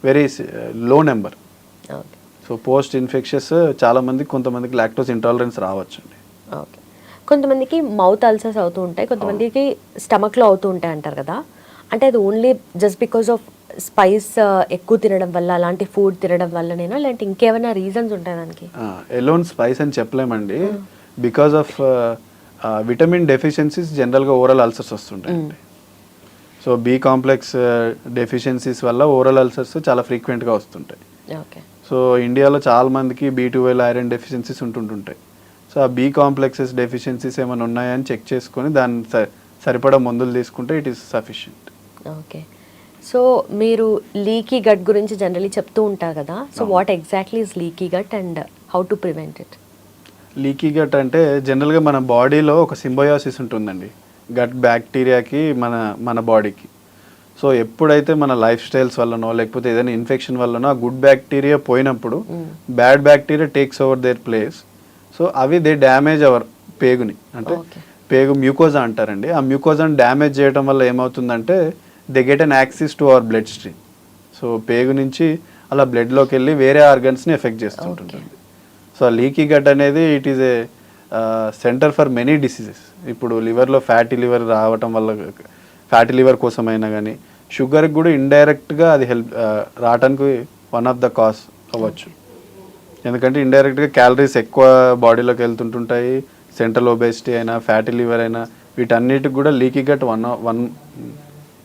very low number. Okay. So post infections చాలా మందికి, కొంతమందికి లాక్టోస్ ఇంటాలరెన్స్ రావచ్చు అండి. ఓకే. కొంతమందికి మౌత్ అల్సర్స్ అవుతూ ఉంటాయి, కొంతమందికి స్టమక్లో అవుతూ ఉంటాయి అంటారు కదా, అంటే అది only just because of spice ఎక్కువ తినడం వల్ల, అలాంటి ఫుడ్ తినడం వల్లనేనా, లేదంటే ఇంకేమైనా రీజన్స్ ఉంటాయి దానికి? ఎలోన్ స్పైస్ అని చెప్పలేమండి. బికాస్ ఆఫ్ విటమిన్ డెఫిషియన్సీస్ జనరల్గా ఓరల్ అల్సర్స్ వస్తుంటాయండి. సో బి కాంప్లెక్స్ డెఫిషియన్సీస్ వల్ల ఓరల్ అల్సర్స్ చాలా ఫ్రీక్వెంట్గా వస్తుంటాయి. ఓకే. సో ఇండియాలో చాలా మందికి B12 ఐరన్ డెఫిషియన్సీస్ ఉంటుంటాయి. సో ఆ బి కాంప్లెక్సెస్ డెఫిషియన్సీస్ ఏమైనా ఉన్నాయని చెక్ చేసుకొని దాన్ని సరిపడా మందులు తీసుకుంటే it is sufficient. Okay. So మీరు లీకీ గట్ గురించి జనరలీ చెప్తూ ఉంటారు కదా, so what exactly is leaky gut and how to prevent it? Leaky gut అంటే జనరల్గా మన బాడీలో ఒక సింబయోసిస్ ఉంటుందండి, గట్ బ్యాక్టీరియాకి మన బాడీకి. సో ఎప్పుడైతే మన లైఫ్ స్టైల్స్ వల్లనో లేకపోతే ఏదైనా ఇన్ఫెక్షన్ వల్లనో ఆ గుడ్ బ్యాక్టీరియా పోయినప్పుడు bad bacteria takes over their place. So అవి దే డ్యామేజ్ అవర్ పేగుని, అంటే పేగు మ్యూకోజా అంటారండి. ఆ మ్యూకోజాని డ్యామేజ్ చేయడం వల్ల ఏమవుతుందంటే they get an axis to our blood stream. So పేగు నుంచి అలా బ్లడ్లోకి వెళ్ళి వేరే ఆర్గన్స్ని ఎఫెక్ట్ చేస్తుంటుంది. సో లీకీ గట్ అనేది it is a centre for many diseases. ఇప్పుడు లివర్లో ఫ్యాటీ లివర్ రావటం వల్ల, ఫ్యాటీ లివర్ కోసమైనా కానీ, షుగర్కి కూడా ఇండైరెక్ట్గా అది రావడానికి వన్ ఆఫ్ ద కాజ్ అవ్వచ్చు. ఎందుకంటే ఇండైరెక్ట్గా క్యాలరీస్ ఎక్కువ బాడీలోకి వెళ్తుంటుంటాయి. సెంట్రల్ ఒబేసిటీ అయినా, ఫ్యాటీ లివర్ అయినా, వీటన్నిటికి కూడా leaky got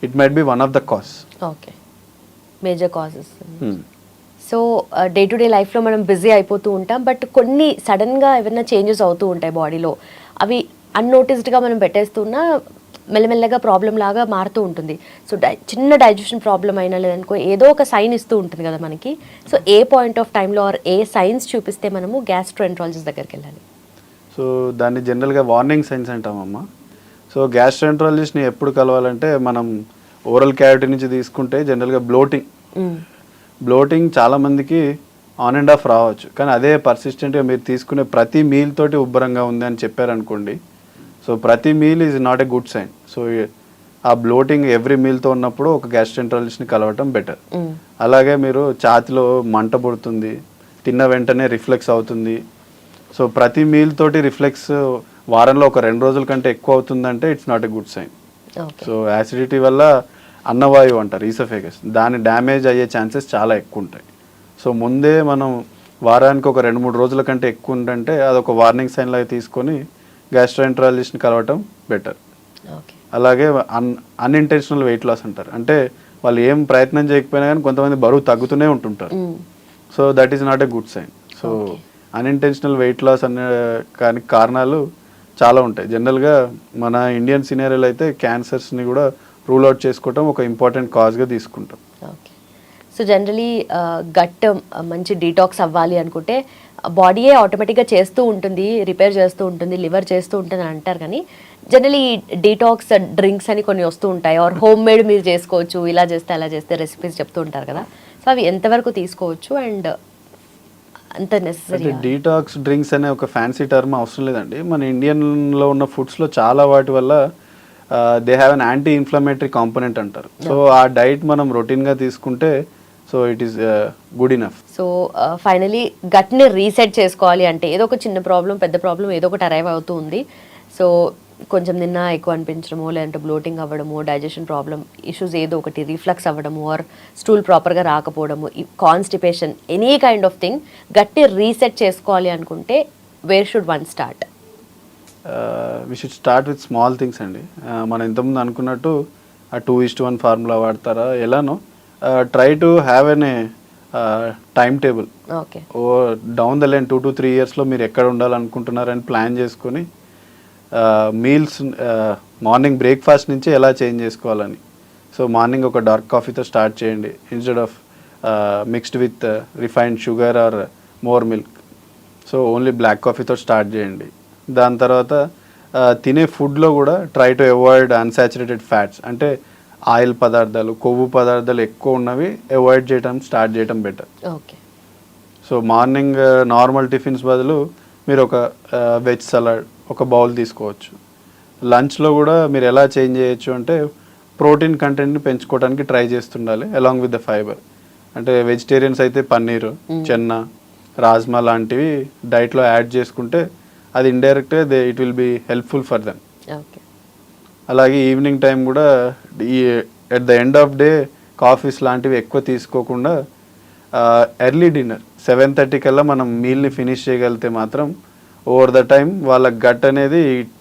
it might be one of the cause. Okay. Major causes. So day to day లైఫ్లో మనం బిజీ అయిపోతూ ఉంటాం, బట్ కొన్ని సడన్గా ఏమైనా చేంజెస్ అవుతూ ఉంటాయి బాడీలో, అవి అన్నోటిస్డ్గా మనం పెట్టేస్తున్నా మెల్లమెల్లగా ప్రాబ్లం లాగా మారుతూ ఉంటుంది. సో చిన్న డైజెషన్ ప్రాబ్లం అయినా లేదనుకో ఏదో ఒక సైన్ ఇస్తూ ఉంటుంది కదా మనకి. సో ఏ పాయింట్ ఆఫ్ టైంలో ఆర్ ఏ సైన్స్ చూపిస్తే మనము గ్యాస్ట్రోఎంట్రాలజిస్ట్ దగ్గరికి వెళ్ళాలి? సో దాన్ని జనరల్గా వార్నింగ్ సైన్స్ అంటామమ్మా. సో గ్యాస్ట్రోఎంట్రాలజిస్ట్ని ఎప్పుడు కలవాలంటే, మనం ఓరల్ క్యావిటీ నుంచి తీసుకుంటే జనరల్గా బ్లోటింగ్ చాలామందికి ఆన్ అండ్ ఆఫ్ రావచ్చు, కానీ అదే పర్సిస్టెంట్గా మీరు తీసుకునే ప్రతి మీల్ తోటి ఉబ్బరంగా ఉంది అని చెప్పారనుకోండి, సో ప్రతి meal is not a good sign. So ఆ బ్లోటింగ్ ఎవ్రీ మీల్తో ఉన్నప్పుడు ఒక గ్యాస్ట్రోఎంట్రాలజిస్ట్ని కలవటం బెటర్. అలాగే మీరు ఛాతిలో మంట పుడుతుంది, తిన్న వెంటనే రిఫ్లెక్స్ అవుతుంది, సో ప్రతి మీల్ తోటి రిఫ్లెక్స్ వారంలో ఒక 2 రోజుల కంటే ఎక్కువ అవుతుందంటే it's not a good sign. So acidity వల్ల అన్నవాయువు అంటారు, ఈసోఫేగస్, దాని డ్యామేజ్ అయ్యే ఛాన్సెస్ చాలా ఎక్కువ ఉంటాయి. సో ముందే మనం వారానికి ఒక 2-3 రోజుల కంటే ఎక్కువ ఉందంటే అదొక వార్నింగ్ సైన్ లాగా తీసుకొని గ్యాస్ట్రోఎంట్రాలజిస్ట్ని కలవటం బెటర్. అలాగే అన్ఇంటెన్షనల్ వెయిట్ లాస్ అంటారు, అంటే వాళ్ళు ఏం ప్రయత్నం చేయకపోయినా కానీ కొంతమంది బరువు తగ్గుతూనే ఉంటుంటారు. So that is not a good sign. So unintentional weight loss అనే కానీ కారణాలు చాలా ఉంటాయి. జనరల్గా మన ఇండియన్ సినారియోలో అయితే క్యాన్సర్స్ని కూడా రూల్ అవుట్ చేసుకోవటం ఒక ఇంపార్టెంట్ కాజ్గా తీసుకుంటాం. ఓకే. సో జనరలీ గట్ మంచి డీటాక్స్ అవ్వాలి అనుకుంటే బాడీయే ఆటోమేటిక్గా చేస్తూ ఉంటుంది, రిపేర్ చేస్తూ ఉంటుంది, లివర్ చేస్తూ ఉంటుంది అని అంటారు, కానీ జనరలీ డీటాక్స్ డ్రింక్స్ అని కొన్ని వస్తూ ఉంటాయి, ఆర్ హోమ్ మేడ్ మీరు చేసుకోవచ్చు, ఇలా చేస్తే అలా చేస్తే రెసిపీస్ చెప్తూ ఉంటారు కదా, సో అవి ఎంతవరకు తీసుకోవచ్చు అండ్ అంత నెసరీ? డీటాక్స్ డ్రింక్స్ అనే ఒక ఫ్యాన్సీ టర్మ్ అవసరం లేదండి. మన ఇండియన్లో ఉన్న ఫుడ్స్లో చాలా వాటి వల్ల they have an anti inflammatory component అంటారు. సో ఆ డైట్ మనం రొటీన్గా తీసుకుంటే so it is good enough. So finally గట్ని రీసెట్ చేసుకోవాలి అంటే ఏదో ఒక చిన్న ప్రాబ్లం, పెద్ద ప్రాబ్లం ఏదో ఒకటి అరైవ్ అవుతూ ఉంది. సో కొంచెం నిన్న ఎక్కువ అనిపించడము, లేదంటే బ్లోటింగ్ అవ్వడము, డైజెషన్ ప్రాబ్లం ఇష్యూస్ ఏదో ఒకటి, రిఫ్లక్స్ అవ్వడము, ఆర్ స్టూల్ ప్రాపర్గా రాకపోవడము, constipation, any kind of thing గట్టి రీసెట్ చేసుకోవాలి అనుకుంటే where should one start? We should start with small things అండి. మనం ఇంతకుముందు అనుకున్నట్టు ఆ 2:1 ఫార్ములా వాడతారా ఎలానో, try to have an time table. Okay. ఓ డౌన్ ద లైన్ 2 to 3 yearsలో మీరు ఎక్కడ ఉండాలనుకుంటున్నారని ప్లాన్ చేసుకొని మీల్స్ మార్నింగ్ బ్రేక్ఫాస్ట్ నుంచి ఎలా చేంజ్ చేసుకోవాలని. సో మార్నింగ్ ఒక డార్క్ కాఫీతో స్టార్ట్ చేయండి, instead of mixed with refined sugar or more milk. So only black కాఫీతో స్టార్ట్ చేయండి. దాని తర్వాత తినే ఫుడ్లో కూడా try to avoid unsaturated fats, అంటే ఆయిల్ పదార్థాలు, కొవ్వు పదార్థాలు ఎక్కువ ఉన్నవి అవాయిడ్ చేయడం స్టార్ట్ చేయడం better. Okay. So morning normal tiffins బదులు మీరు ఒక వెజ్ సలాడ్ ఒక బౌల్ తీసుకోవచ్చు. లంచ్లో కూడా మీరు ఎలా చేంజ్ చేయొచ్చు అంటే ప్రోటీన్ కంటెంట్ని పెంచుకోవడానికి ట్రై చేస్తుండాలి అలాంగ్ విత్ ద ఫైబర్. అంటే వెజిటేరియన్స్ అయితే పన్నీరు, చెన్నా, రాజ్మా లాంటివి డైట్లో యాడ్ చేసుకుంటే అది ఇండైరెక్ట్గా it will be helpful for them. Okay. అలాగే ఈవినింగ్ టైం కూడా ఈ at the end of day coffees లాంటివి ఎక్కువ తీసుకోకుండా ఎర్లీ డిన్నర్ 7:30 కల్లా మనం మీల్ని ఫినిష్ చేయగలిగితే మాత్రం ఓవర్ ద టైం వాళ్ళ గట్ అనేది it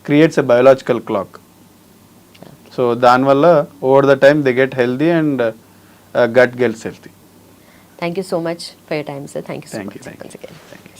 creates a biological clock. So దానివల్ల over the time they get healthy and gut gets healthy. Thank you so much for your time, sir. Thank you so Thank you, much thank once you. again. Thank you.